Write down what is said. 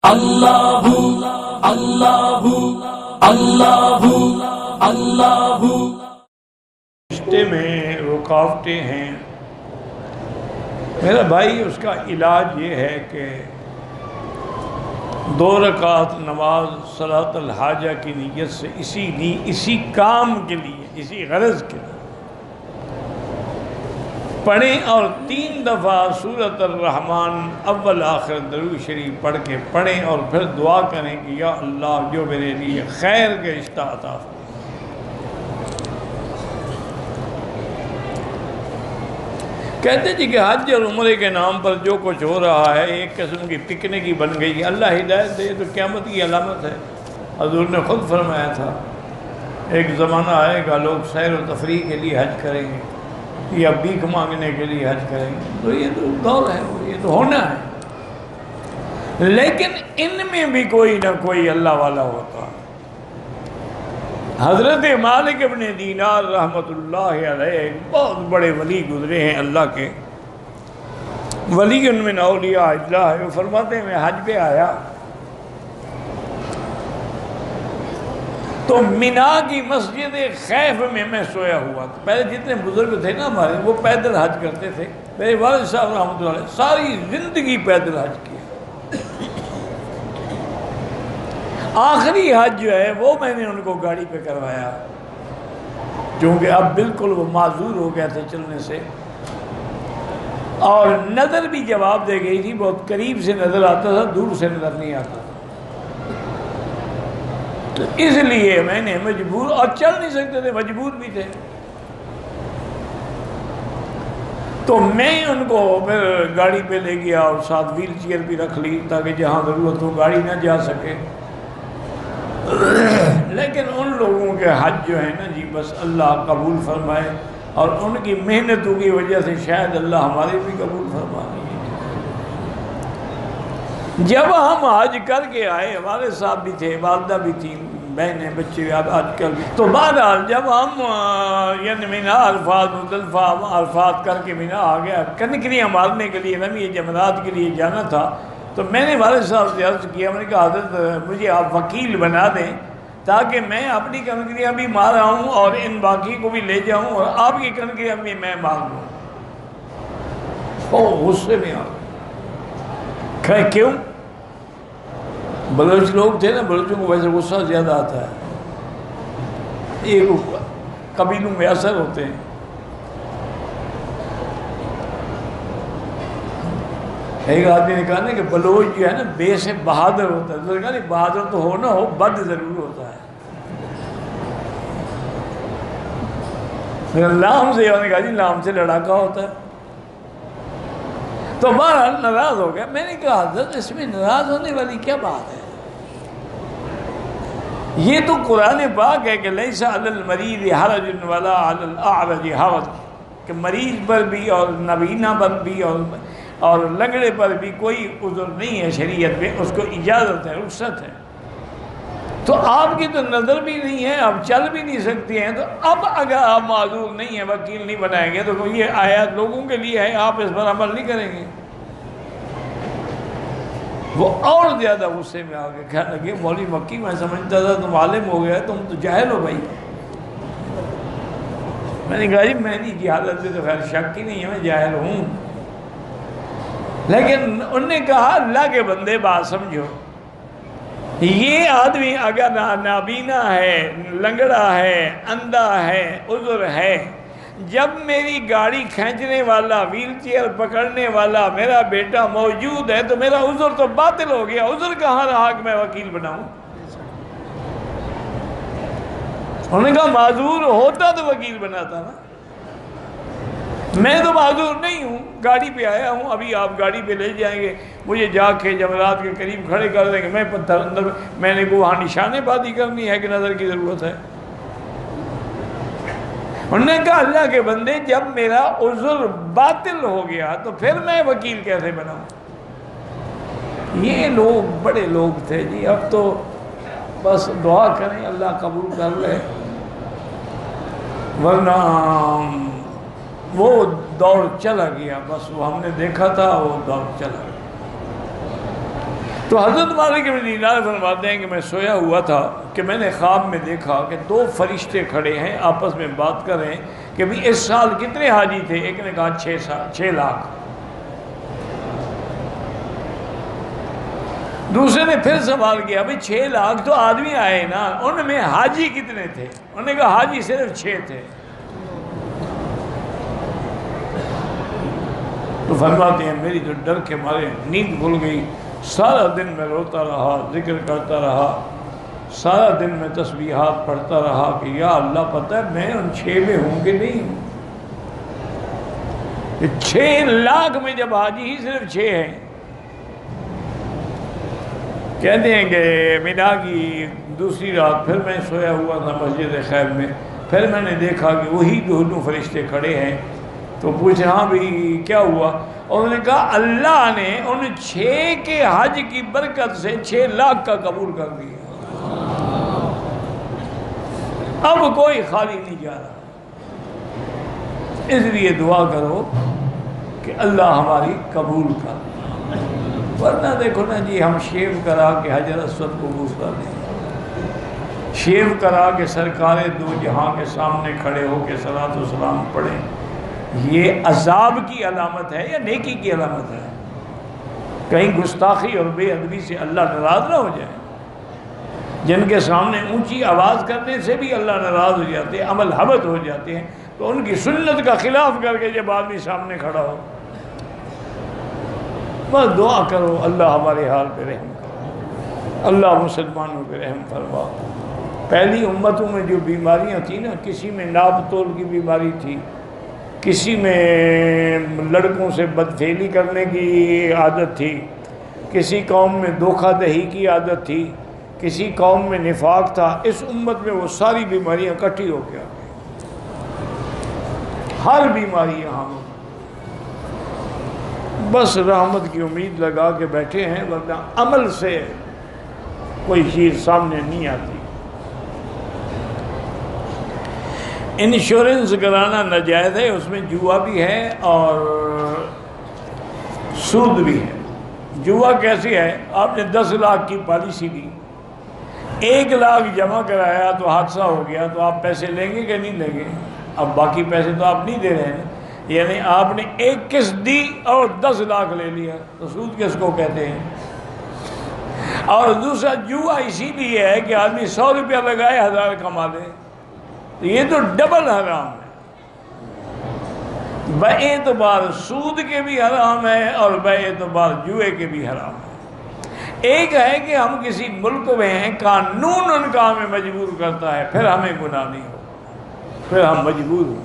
اللہ اللہ اللہ اللہ۔ رشتے میں رکاوٹیں ہیں میرا بھائی، اس کا علاج یہ ہے کہ 2 رکعت نماز صلاۃ الحاجہ کی نیت سے اسی کام کے لیے، اسی غرض کے لیے پڑھیں، اور 3 دفعہ سورۃ الرحمن اول آخر درود شریف پڑھ کے پڑھیں، اور پھر دعا کریں کہ یا اللہ جو میرے لیے خیر کے رشتہ عطا فرما۔ کہتے جی کہ حج اور عمرے کے نام پر جو کچھ ہو رہا ہے ایک قسم کی پکنک ہی بن گئی۔ اللہ ہدایت دے تو قیامت کی علامت ہے۔ حضور نے خود فرمایا تھا ایک زمانہ آئے گا لوگ سیر و تفریح کے لیے حج کریں گے یا بھیک مانگنے کے لیے حج کریں گے، تو یہ تو دور ہے، یہ تو ہونا ہے، لیکن ان میں بھی کوئی نہ کوئی اللہ والا ہوتا ہے۔ حضرت مالک ابن دینار رحمۃ اللہ علیہ ایک بہت بڑے ولی گزرے ہیں اللہ کے، ولی من اولیاء اللہ ہے۔ وہ فرماتے ہیں میں حج پہ آیا تو مینا کی مسجد خیف میں سویا ہوا تھا۔ پہلے جتنے بزرگ تھے نا ہمارے وہ پیدل حج کرتے تھے، میرے والد صاحب رحمۃ اللہ علیہ ساری زندگی پیدل حج کیا۔ آخری حج جو ہے وہ میں نے ان کو گاڑی پہ کروایا، کیونکہ اب بالکل وہ معذور ہو گیا تھے چلنے سے، اور نظر بھی جواب دے گئی تھی، بہت قریب سے نظر آتا تھا، دور سے نظر نہیں آتا تھا، تو اس لیے میں نے مجبور، اور چل نہیں سکتے تھے، مجبور بھی تھے، تو میں ان کو پھر گاڑی پہ لے گیا اور ساتھ ویل چیئر بھی رکھ لی تاکہ جہاں ضرورت ہو گاڑی نہ جا سکے۔ لیکن ان لوگوں کے حج جو ہے نا جی بس اللہ قبول فرمائے، اور ان کی محنتوں کی وجہ سے شاید اللہ ہمارے بھی قبول فرما لے۔ جب ہم حج کر کے آئے، ہمارے ساتھ بھی تھے، والدہ بھی تھی، بہنیں بچے آج کل بھی، تو بہرحال جب ہم یعنی مینا عرفات مزدلفہ عرفات کر کے مینا آ گیا، کنکریاں مارنے کے لیے رمی جمرات کے لیے جانا تھا، تو میں نے والد صاحب سے عرض کیا، میں نے کہا حضرت مجھے آپ وکیل بنا دیں تاکہ میں اپنی کنکریاں بھی مار آؤں اور ان باقی کو بھی لے جاؤں، اور آپ کی کنکریاں بھی میں مار لوں۔ وہ غصے میں آ گئے، کیوں؟ بلوچ لوگ تھے نا، بلوچوں کو ویسے غصہ زیادہ آتا ہے، ایک قبیلوں میں اثر ہوتے ہیں۔ ایک آدمی نے کہا نا کہ بلوچ جو ہے نا بے سے بہادر ہوتا ہے، تو کہا نہیں بہادر تو ہو نہ ہو، بد ضرور ہوتا ہے۔ لام سے انہوں نے کہا جی لام سے لڑاکا ہوتا ہے، تو بہرحال ناراض ہو گیا۔ میں نے کہا حضرت اس میں ناراض ہونے والی کیا بات ہے، یہ تو قرآن پاک ہے کہ لیس علی المریض حرج ولا علی الاعرج حرج، کہ مریض پر بھی اور نابینا پر بھی اور لنگڑے پر بھی کوئی عذر نہیں ہے شریعت میں، اس کو اجازت ہے، رخصت ہے۔ تو آپ کی تو نظر بھی نہیں ہے، آپ چل بھی نہیں سکتی ہیں، تو اب اگر آپ معذور نہیں ہیں، وکیل نہیں بنائیں گے، تو یہ آیات لوگوں کے لیے ہے، آپ اس پر عمل نہیں کریں گے۔ وہ اور زیادہ غصے میں آ گئے، کہنے لگے مولوی مکی میں سمجھتا تھا تم عالم ہو گیا، تم تو جاہل ہو بھائی۔ میں نے کہا جی میں نہیں، جہالت سے تو خیر شک ہی نہیں ہے، میں جاہل ہوں، لیکن انہوں نے کہا اللہ کے بندے بات سمجھو، یہ آدمی اگر نابینا ہے، لنگڑا ہے، اندھا ہے، عذر ہے، جب میری گاڑی کھینچنے والا، ویل چیئر پکڑنے والا میرا بیٹا موجود ہے تو میرا عذر تو باطل ہو گیا، عذر کہاں رہا کہ میں وکیل بناؤں؟ انہوں نے کہا معذور ہوتا تو وکیل بناتا نا، میں تو معذور نہیں ہوں، گاڑی پہ آیا ہوں، ابھی آپ گاڑی پہ لے جائیں گے، مجھے جا کے جمرات کے قریب کھڑے کر دیں گے، میں پتھر اندر، میں نے کو وہاں نشانے بازی کرنی ہے کہ نظر کی ضرورت ہے؟ انہوں نے کہا اللہ کے بندے جب میرا عذر باطل ہو گیا تو پھر میں وکیل کیسے بناؤں؟ یہ لوگ بڑے لوگ تھے جی، اب تو بس دعا کریں اللہ قبول کر لے، ورنہ وہ دور چلا گیا، بس وہ ہم نے دیکھا تھا، وہ دور چلا گیا۔ تو حضرت مالک بن دینار فرماتے ہیں کہ میں سویا ہوا تھا کہ میں نے خواب میں دیکھا کہ دو فرشتے کھڑے ہیں آپس میں بات کر رہے ہیں کہ بھی اس سال کتنے حاجی تھے؟ ایک نے کہا 6 لاکھ، دوسرے نے پھر سوال کیا بھئی 6 لاکھ تو آدمی آئے نا، ان میں حاجی کتنے تھے؟ انہوں نے کہا حاجی صرف 6 تھے۔ تو فرماتے ہیں میری تو ڈر کے مارے نیند کھل گئی، سارا دن میں روتا رہا، ذکر کرتا رہا، سارا دن میں تسبیحات پڑھتا رہا کہ یا اللہ پتہ ہے میں ان 6 میں ہوں کہ نہیں ہوں۔ 6 لاکھ میں جب حاجی ہی صرف 6 ہیں۔ کہتے ہیں کہ مینا کی دوسری رات پھر میں سویا ہوا تھا مسجد خیب میں، پھر میں نے دیکھا کہ وہی دونوں فرشتے کھڑے ہیں۔ تو پوچھے ہاں بھئی کیا ہوا؟ اور انہوں نے کہا اللہ نے ان 6 کے حج کی برکت سے 6 لاکھ کا قبول کر دیا، اب کوئی خالی نہیں جا رہا۔ اس لیے دعا کرو کہ اللہ ہماری قبول کر، ورنہ دیکھو نا جی ہم شیو کرا کے حجر اسود کو بوسا دیں، شیو کرا کے سرکار دو جہاں کے سامنے کھڑے ہو کے صلاۃ و سلام پڑھیں، یہ عذاب کی علامت ہے یا نیکی کی علامت ہے؟ کہیں گستاخی اور بے ادبی سے اللہ ناراض نہ ہو جائے؟ جن کے سامنے اونچی آواز کرنے سے بھی اللہ ناراض ہو جاتے ہیں، عمل حبط ہو جاتے ہیں، تو ان کی سنت کا خلاف کر کے جب آدمی سامنے کھڑا ہو، بس دعا کرو اللہ ہمارے حال پہ رحم کرو، اللہ مسلمانوں پہ رحم فرما۔ پہلی امتوں میں جو بیماریاں تھیں نا، کسی میں ناپ تول کی بیماری تھی، کسی میں لڑکوں سے بدفعلی کرنے کی عادت تھی، کسی قوم میں دھوکہ دہی کی عادت تھی، کسی قوم میں نفاق تھا، اس امت میں وہ ساری بیماریاں اکٹھی ہو کے آ گئی، ہر بیماری یہاں بس رحمت کی امید لگا کے بیٹھے ہیں، ورنہ عمل سے کوئی چیز سامنے نہیں آتی۔ انشورنس کرانا ناجائز ہے، اس میں جوا بھی ہے اور سود بھی ہے۔ جوا کیسی ہے؟ آپ نے 10 لاکھ کی پالیسی دی، 1 لاکھ جمع کرایا تو حادثہ ہو گیا، تو آپ پیسے لیں گے کہ نہیں لیں گے؟ اب باقی پیسے تو آپ نہیں دے رہے ہیں، یعنی آپ نے 1 قسط دی اور 10 لاکھ لے لیا، تو سود کس کو کہتے ہیں؟ اور دوسرا جوا اسی لیے ہے کہ آدمی 100 روپیہ لگائے 1000 کما لے، تو یہ تو ڈبل حرام ہے، باعتبار سود کے بھی حرام ہے اور باعتبار جوئے کے بھی حرام ہے۔ ایک ہے کہ ہم کسی ملک میں ہیں، قانون ان کا ہمیں مجبور کرتا ہے، پھر ہمیں گناہ نہیں ہو، پھر ہم مجبور ہوں۔